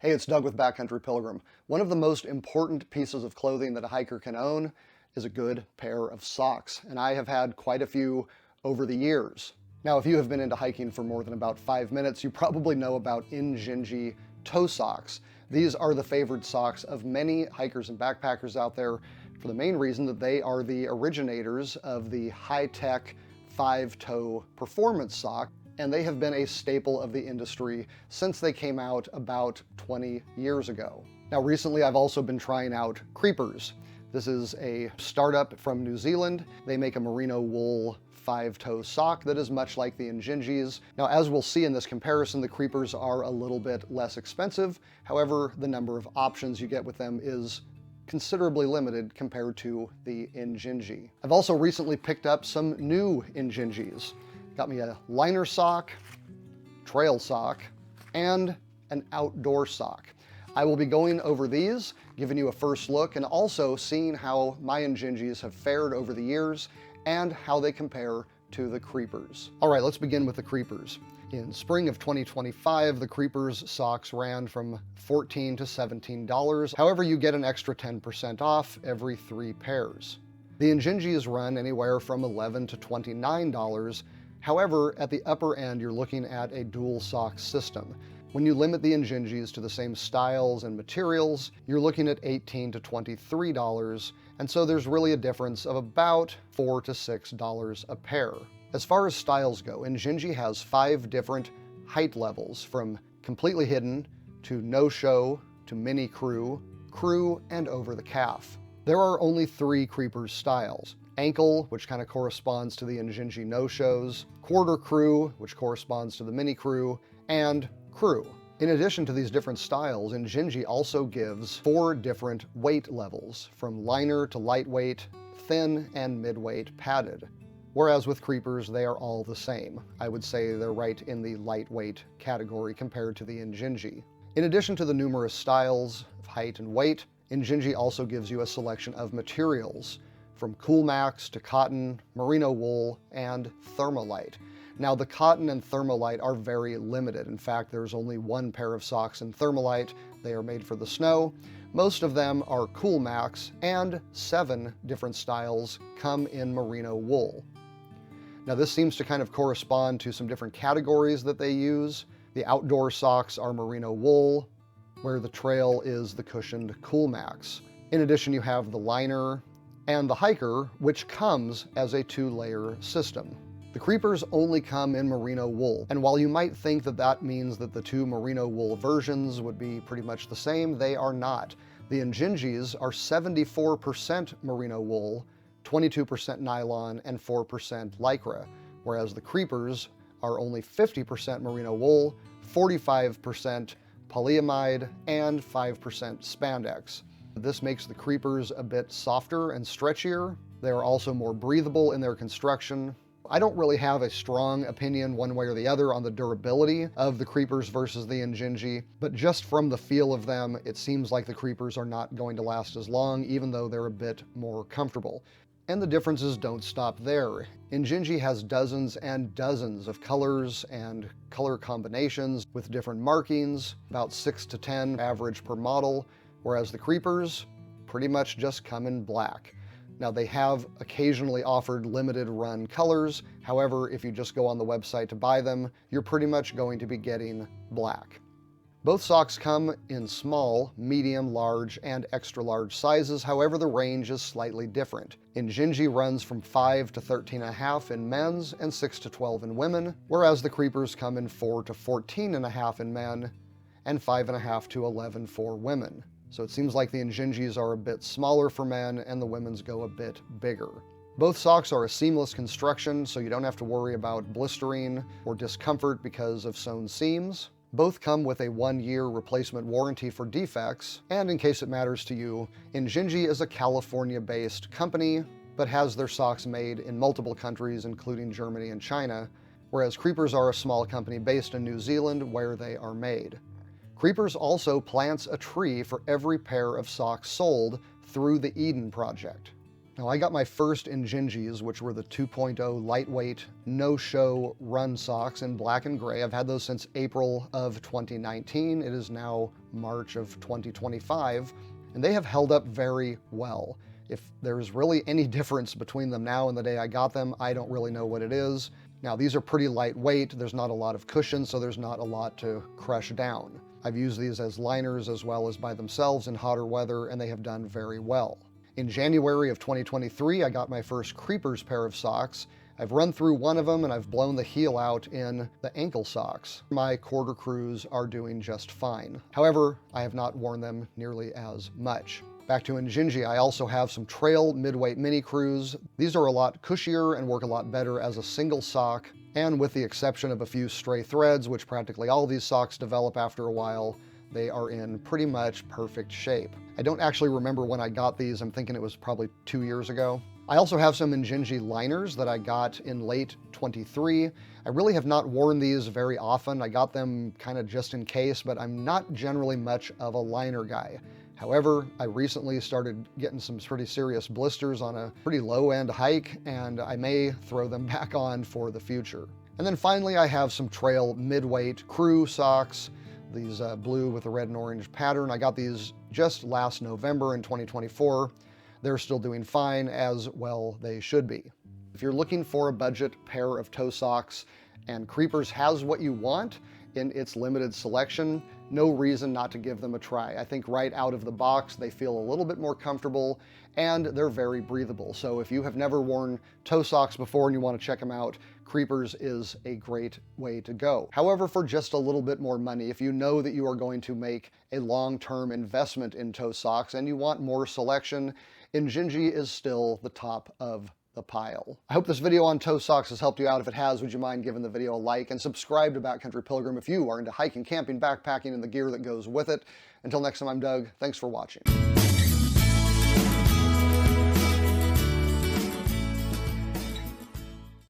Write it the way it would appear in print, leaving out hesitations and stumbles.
Hey, it's Doug with Backcountry Pilgrim. One of the most important pieces of clothing that a hiker can own is a good pair of socks, and I have had quite a few over the years. Now, if you have been into hiking for more than about 5 minutes, you probably know about Injinji toe socks. These are the favored socks of many hikers and backpackers out there for the main reason that they are the originators of the high-tech five-toe performance sock, and they have been a staple of the industry since they came out about 20 years ago. Now recently I've also been trying out Creepers. This is a startup from New Zealand. They make a merino wool five-toe sock that is much like the Injinjis. Now, as we'll see in this comparison, the Creepers are a little bit less expensive. However, the number of options you get with them is considerably limited compared to the Injinji. I've also recently picked up some new Injinjis. Got me a liner sock, trail sock, and an outdoor sock. I will be going over these, giving you a first look, and also seeing how my Injinjis have fared over the years and how they compare to the Creepers. All right, let's begin with the Creepers. In spring of 2025, the Creepers socks ran from $14 to $17. However, you get an extra 10% off every 3 pairs. The Injinjis run anywhere from $11 to $29. However, at the upper end, you're looking at a dual sock system. When you limit the Injinjis to the same styles and materials, you're looking at $18 to $23, and so there's really a difference of about $4 to $6 a pair. As far as styles go, Injinji has 5 different height levels, from completely hidden to no-show to mini crew, crew, and over the calf. There are only 3 Creepers styles: ankle, which kind of corresponds to the Injinji no-shows, quarter crew, which corresponds to the mini crew, and crew. In addition to these different styles, Injinji also gives 4 different weight levels, from liner to lightweight, thin, and midweight padded. Whereas with Creepers, they are all the same. I would say they're right in the lightweight category compared to the Injinji. In addition to the numerous styles of height and weight, Injinji also gives you a selection of materials, from Coolmax to cotton, merino wool, and thermolite. Now, the cotton and thermolite are very limited. In fact, there's only 1 pair of socks in thermolite. They are made for the snow. Most of them are Coolmax, and 7 different styles come in merino wool. Now, this seems to kind of correspond to some different categories that they use. The outdoor socks are merino wool, where the trail is the cushioned Coolmax. In addition, you have the liner and the hiker, which comes as a 2-layer system. The Creepers only come in merino wool, and while you might think that that means that the 2 merino wool versions would be pretty much the same, they are not. The Injinjis are 74% merino wool, 22% nylon, and 4% lycra, whereas the Creepers are only 50% merino wool, 45% polyamide, and 5% spandex. This makes the Creepers a bit softer and stretchier. They are also more breathable in their construction. I don't really have a strong opinion one way or the other on the durability of the Creepers versus the Injinji, but just from the feel of them, it seems like the Creepers are not going to last as long, even though they're a bit more comfortable. And the differences don't stop there. Injinji has dozens and dozens of colors and color combinations with different markings, about 6 to 10 average per model, whereas the Creepers pretty much just come in black. Now, they have occasionally offered limited run colors. However, if you just go on the website to buy them, you're pretty much going to be getting black. Both socks come in small, medium, large, and extra large sizes. However, the range is slightly different. Injinji runs from 5 to 13.5 in men's and 6 to 12 in women, whereas the Creepers come in 4 to 14.5 in men and 5.5 to 11 for women. So it seems like the Injinjis are a bit smaller for men and the women's go a bit bigger. Both socks are a seamless construction, so you don't have to worry about blistering or discomfort because of sewn seams. Both come with a 1-year replacement warranty for defects, and in case it matters to you, Injinji is a California-based company, but has their socks made in multiple countries, including Germany and China, whereas Creepers are a small company based in New Zealand where they are made. Creepers also plants a tree for every pair of socks sold through the Eden Project. Now, I got my first Injinjis, which were the 2.0 lightweight, no-show run socks in black and gray. I've had those since April of 2019. It is now March of 2025, and they have held up very well. If there's really any difference between them now and the day I got them, I don't really know what it is. Now, these are pretty lightweight. There's not a lot of cushion, so there's not a lot to crush down. I've used these as liners as well as by themselves in hotter weather, and they have done very well. In January of 2023, I got my first Creepers pair of socks. I've run through one of them and I've blown the heel out in the ankle socks. My quarter crews are doing just fine. However, I have not worn them nearly as much. Back to Injinji, I also have some trail midweight mini crews. These are a lot cushier and work a lot better as a single sock, and with the exception of a few stray threads, which practically all these socks develop after a while, they are in pretty much perfect shape. I don't actually remember when I got these. I'm thinking it was probably 2 years ago. I also have some Injinji liners that I got in late 23. I really have not worn these very often. I got them kind of just in case, but I'm not generally much of a liner guy. However, I recently started getting some pretty serious blisters on a pretty low-end hike, and I may throw them back on for the future. And then finally, I have some trail midweight crew socks, these blue with a red and orange pattern. I got these just last November in 2024. They're still doing fine, as well they should be. If you're looking for a budget pair of toe socks and Creepers has what you want in its limited selection, no reason not to give them a try. I think right out of the box, they feel a little bit more comfortable and they're very breathable. So if you have never worn toe socks before and you want to check them out, Creepers is a great way to go. However, for just a little bit more money, if you know that you are going to make a long-term investment in toe socks and you want more selection, Injinji is still the top of the pile. I hope this video on toe socks has helped you out. If it has, would you mind giving the video a like and subscribe to Backcountry Pilgrim if you are into hiking, camping, backpacking, and the gear that goes with it. Until next time, I'm Doug. Thanks for watching.